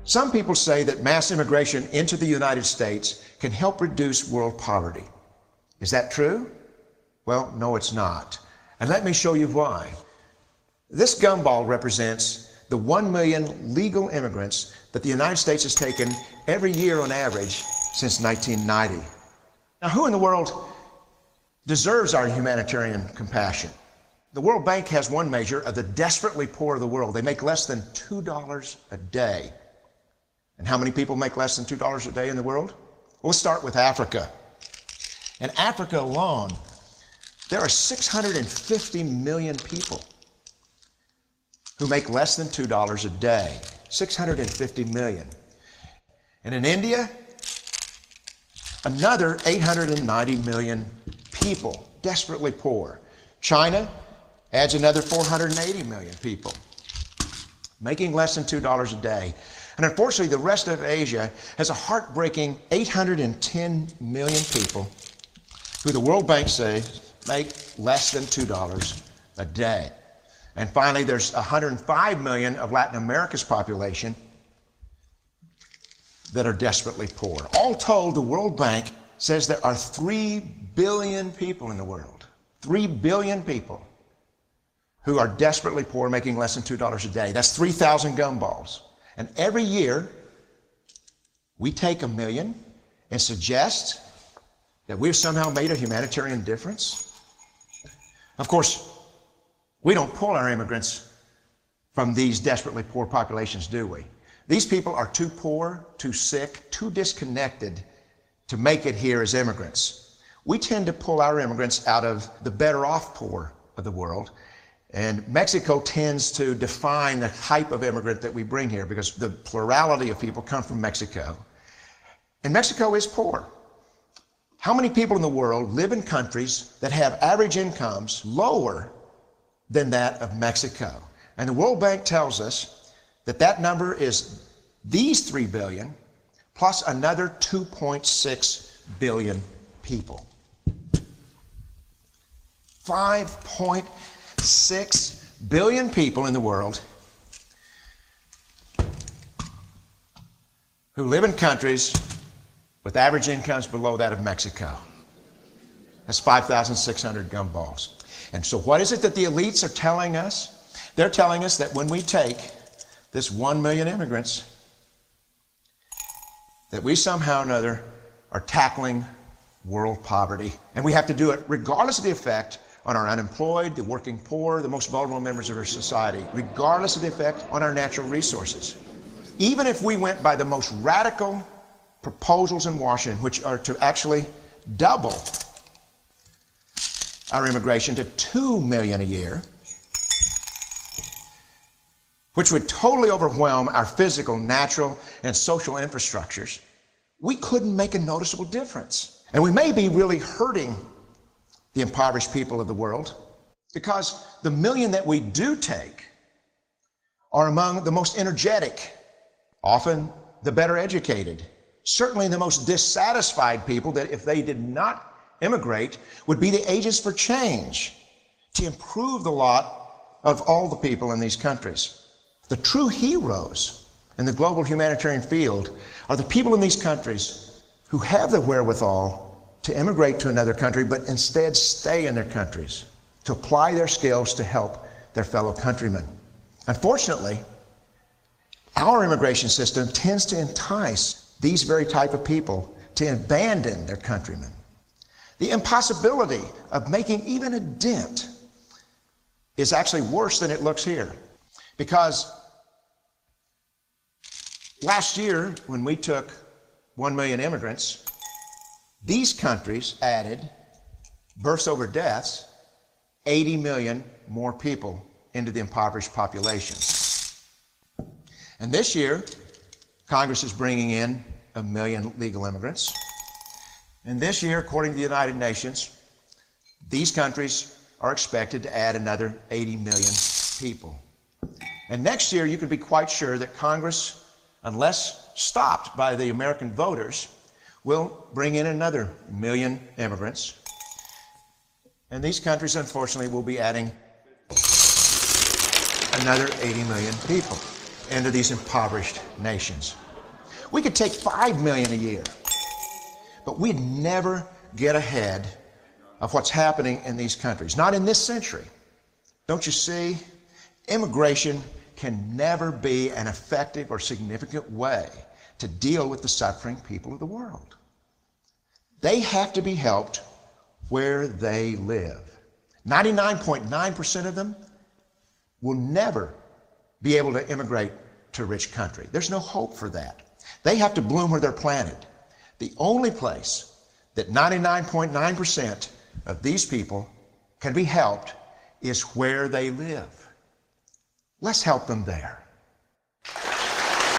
Some people say that mass immigration into the United States can help reduce world poverty. Is that true? Well, no, it's not. And let me show you why. This gumball represents the 1 million legal immigrants that the United States has taken every year on average since 1990. Now, who in the world deserves our humanitarian compassion? The World Bank has one measure of the desperately poor of the world. They make less than $2 a day. And how many people make less than $2 a day in the world? We'll start with Africa. In Africa alone, there are 650 million people who make less than $2 a day. 650 million. And in India, another 890 million people, desperately poor. China adds another 480 million people, making less than $2 a day. And unfortunately, the rest of Asia has a heartbreaking 810 million people who the World Bank says make less than $2 a day. And finally, there's 105 million of Latin America's population that are desperately poor. All told, the World Bank says there are 3 billion people in the world, 3 billion people who are desperately poor, making less than $2 a day. That's 3,000 gumballs. And every year, we take 1 million and suggest that we've somehow made a humanitarian difference. Of course, we don't pull our immigrants from these desperately poor populations, do we? These people are too poor, too sick, too disconnected to make it here as immigrants. We tend to pull our immigrants out of the better off poor of the world. And Mexico tends to define the type of immigrant that we bring here because the plurality of people come from Mexico. And Mexico is poor. How many people in the world live in countries that have average incomes lower than that of Mexico? And the World Bank tells us that that number is these 3 billion plus another 2.6 billion people. 5.6 billion people in the world who live in countries with average incomes below that of Mexico. That's 5,600 gumballs. And so what is it that the elites are telling us? They're telling us that when we take this 1 million immigrants, that we somehow or another are tackling world poverty. And we have to do it regardless of the effect on our unemployed, the working poor, the most vulnerable members of our society, regardless of the effect on our natural resources. Even if we went by the most radical proposals in Washington, which are to actually double our immigration to 2 million a year, which would totally overwhelm our physical, natural, and social infrastructures, we couldn't make a noticeable difference. And we may be really hurting the impoverished people of the world because the million that we do take are among the most energetic, often the better educated, certainly the most dissatisfied people that if they did not immigrate would be the agents for change to improve the lot of all the people in these countries. The true heroes in the global humanitarian field are the people in these countries who have the wherewithal to immigrate to another country, but instead stay in their countries, to apply their skills to help their fellow countrymen. Unfortunately, our immigration system tends to entice these very type of people to abandon their countrymen. The impossibility of making even a dent is actually worse than it looks here. Because last year, when we took 1 million immigrants, these countries added, births over deaths, 80 million more people into the impoverished population. And this year, Congress is bringing in 1 million legal immigrants. And this year, according to the United Nations, these countries are expected to add another 80 million people. And next year, you can be quite sure that Congress, unless stopped by the American voters, will bring in another 1 million immigrants. And these countries, unfortunately, will be adding another 80 million people. into these impoverished nations. We could take 5 million a year, but we'd never get ahead of what's happening in these countries. Not in this century. Don't you see? Immigration can never be an effective or significant way to deal with the suffering people of the world. They have to be helped where they live. 99.9% of them will never be able to immigrate to a rich country. There's no hope for that. They have to bloom where they're planted. The only place that 99.9% of these people can be helped is where they live. Let's help them there.